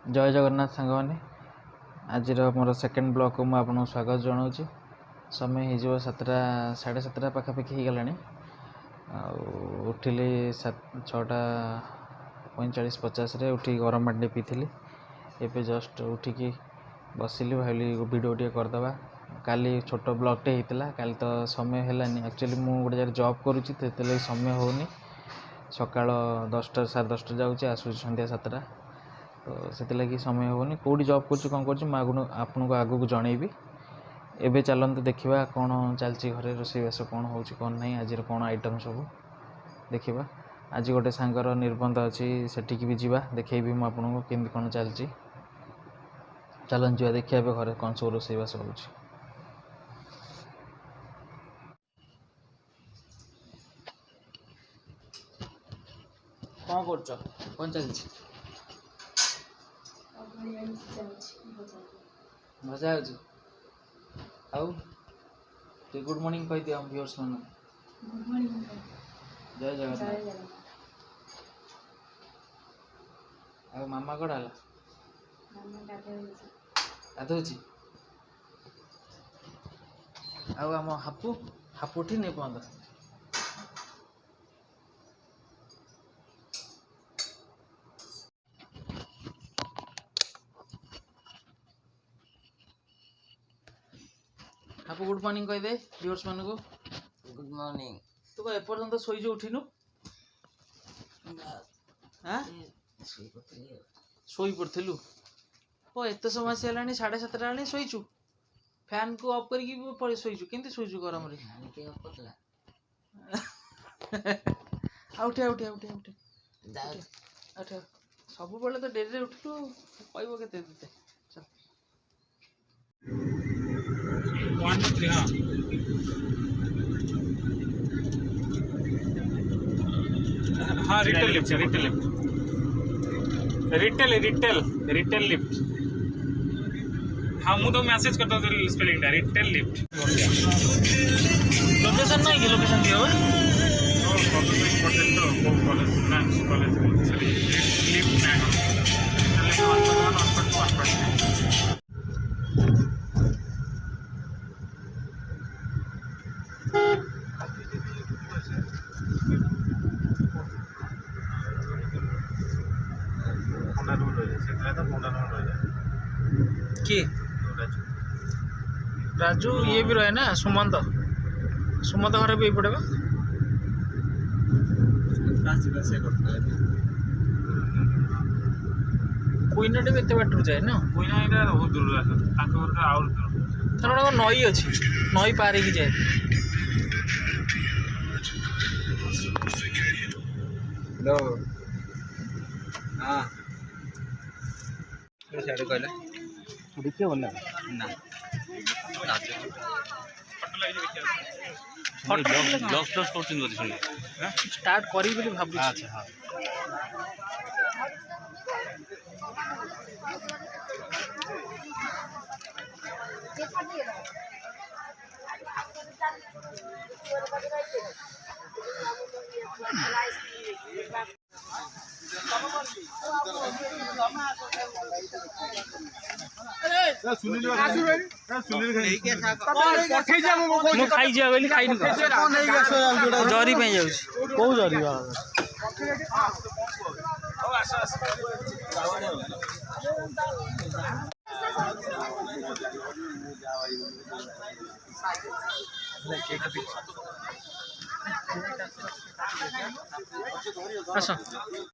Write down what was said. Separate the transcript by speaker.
Speaker 1: जय जगन्नाथ सांग मैंने आज मोर सेकेंड ब्लॉग को मुझे आपको स्वागत जनाऊँ। समय हो 7टा 7:30 पाखापाखि हो गला। उठिली 6टा 45-50 उठी गरम पानी पीली। एवं जस्ट उठिकी बसिली भाई वीडियो टे करदे। काली छोट ब्लॉगटे होता काली तो समय है एक्चुअली मुझे गोटे जगह जॉब करुँच समय होनी। सका 10टा 10:30 जाऊँगी आसूँ सन्ध्या 7टा तो से लगी समय होनी। कौटी जॉब कर कौन कर आपको आगू को जनइबी। एबे चलते देखा कौन चलती घरे रोषेईबास कौन हो कौन नहीं आज कौन आइटम सब देखा। आज गोटे सांगर निर्बंध अच्छी सेठिकी भी जावा देखी मुझे केमती कौन चलती। चलन जा देखिए घरे कौन सब रोषेईबास हो। कौन कर कौन चलती मजा आउ तो गुड मॉर्निंग कह दिया व्यूअर्स मन। जय जगन्नाथ। आ मामा कड़ा गाधोची आम हापू हापू उठी नहीं पहुँच हापू गुड मॉर्निंग कह दे व्यूअर्स मान को।
Speaker 2: Good morning.
Speaker 1: तू कह एपर्तंत शोज उठिनु शोई पड़ू ओ एत समय से 7:30 शोचु फैन को ऑफ करके शोचु केमती शोचु गरम रे उठे उठे उठे उठे उठे सब बेले तो डेरी उठिलु कहब के चल 1 2 3
Speaker 3: हाँ रिटेल लिफ्ट रिटेल लिफ्ट। हाँ मुझे तो मैसेज करता हूँ स्पेलिंग रिटेल लिफ्ट।
Speaker 1: लोकेशन नहीं कि लोकेशन दियो
Speaker 3: कॉलेज लिफ्ट
Speaker 1: कि राजू ये भी रहे ना सुमंत घर भी पड़ेगा। कुइनाटे भी एते बाटर जाए ना
Speaker 3: कोइना बहुत दूर आउर
Speaker 1: दूर नई अच्छी नई पार की जाए।
Speaker 2: हाँ कहले देखिए बोल ना
Speaker 1: स्टार्ट करी बोली भाबु।
Speaker 2: अच्छा हाँ
Speaker 1: जरी पे कौ जरी आस